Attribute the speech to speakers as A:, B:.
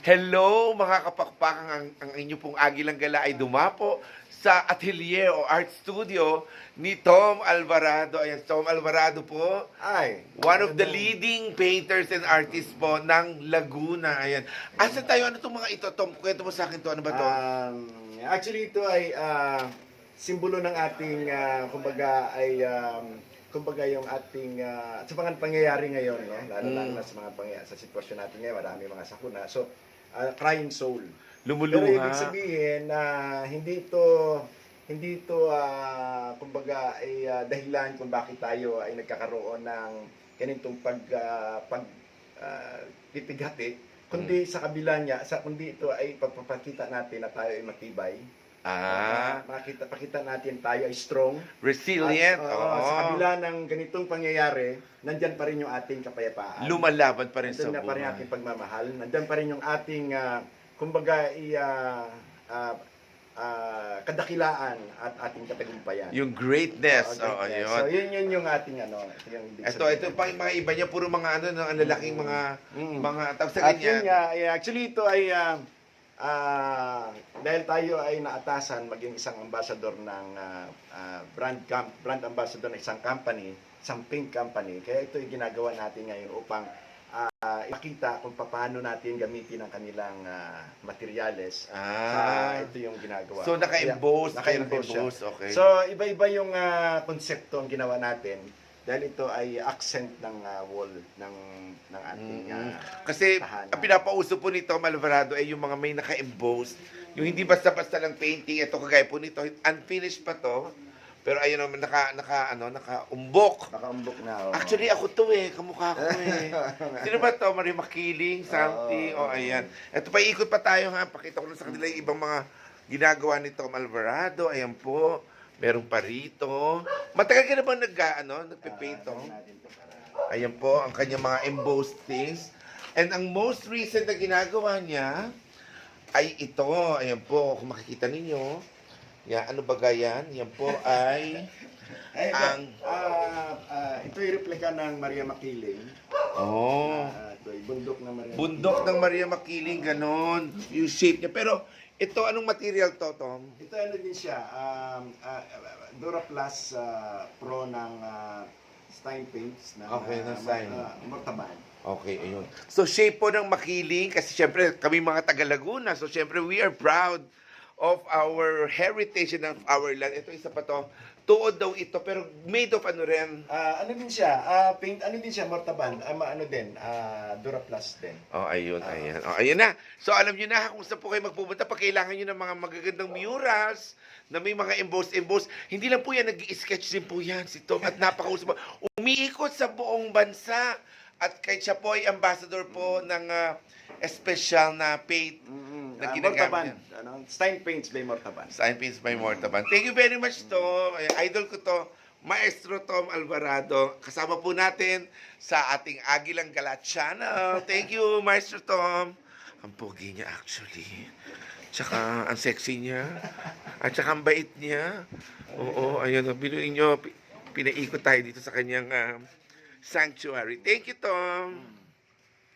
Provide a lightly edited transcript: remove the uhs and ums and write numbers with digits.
A: Hello mga kapakpakang ang inyo pong Agilang Gala ay dumapo sa atelier o art studio ni Tom Alvarado. Ayan, Tom Alvarado po.
B: Ay,
A: One of the leading painters and artists po ng Laguna. Ayan. Asan tayo? Ano itong mga ito, Tom? Kwento mo sa akin to. Ano ba to?
B: Actually, ito ay simbolo ng ating, kumbaga yung ating, sa mga pangyayari ngayon, no? Lalo na sa mga pangyayari, sa sitwasyon natin ngayon, marami mga sakuna. So, crying soul.
A: Lumuluha.
B: Pero ibig sabihin na hindi ito kumbaga ay dahilan kung bakit tayo ay nagkakaroon ng ganitong pagpipigati, kundi sa kabila niya, kundi ito ay pagpapakita natin na tayo ay matibay. Pakita natin tayo ay strong.
A: Resilient.
B: Sa kabila ng ganitong pangyayari, nandyan pa rin yung ating kapayapaan.
A: Lumalaban pa rin sa
B: Nandyan pa rin
A: buhay.
B: ating pagmamahal. Nandyan pa rin yung ating, kumbaga, kadakilaan at ating katagumpayan.
A: Yung greatness.
B: Greatness.
A: Yun.
B: So, yun yung ating yung
A: Ito pa yung mga iba niya, puro mga ang lalaking mga tawag sa
B: At yun
A: ganyan.
B: nga, actually ito ay dahil tayo ay naatasan maging isang ambassador ng brand ambassador ng isang company, isang paint company. Kaya ito ay ginagawa natin ngayon upang ipakita kung paano natin gamitin ang kanilang materyales. Ito yung ginagawa.
A: So naka-emboss,
B: Naka-emboss siya.
A: okay.
B: So iba-iba yung konsepto ang ginawa natin dahil ito ay accent ng wall ng ating
A: Kasi
B: tahanan.
A: ang pinapauso po nito, Alvarado, ay yung mga may naka-emboss. Yung hindi basta-basta lang painting. Ito kagaya po nito, unfinished pa to. Pero ayun naman, naka-umbok.
B: Naka-umbok na.
A: Actually, ako to kamukha ko Sino ba to? Maria Makiling, something. Ayan. Ito pa, ikot pa tayo Pakita ko lang sa kanila yung ibang mga ginagawa ni Tom Alvarado. Ayan po. Meron pa rito. Matagal ka na ba nagpe-paint to? Ayan po, ang kanyang mga embossed things. And ang most recent na ginagawa niya ay ito. Ayan po, kung makikita ninyo. Yan, ano ba yan? Yan po ay
B: ito ay replika ng Maria Makiling. Ito ay bundok ng Maria
A: Bundok ng Maria Makiling, ganon. Yung shape niya. Pero ito, anong material to, Tom?
B: Ito ano din siya, Duraplast Pro ng Stein Paints ng
A: Stein.
B: Mortaban.
A: Okay, ayun. So, shape po ng Makiling, kasi syempre, kami mga taga-Laguna, so syempre, we are proud of our heritage and of our land. Ito, isa pa to. Tuod daw ito, pero made of ano rin?
B: Ano din siya, paint, ano din siya, Mortaban, ano din, Duraplast din.
A: Ayun, ayan. Ayun na. So, alam nyo na kung saan po kayo magpupunta pag kailangan nyo ng mga magagandang murals na may mga emboss. Hindi lang po yan, nag-i-sketch din po yan si Tom at napakausap. Umiikot sa buong bansa at kahit siya po ay ambassador po ng special na paint na ginagamit niya.
B: Stein Paints by Mortaban.
A: Stein Paints by Mortaban. Thank you very much, Tom. Idol ko to, Maestro Tom Alvarado. Kasama po natin sa ating Agilang Gala channel. Thank you, Maestro Tom. Ang pogi niya actually. Tsaka ang sexy niya. At tsaka ang bait niya. Oo, ayun. Binuin niyo, pinaikot tayo dito sa kanyang sanctuary. Thank you, Tom.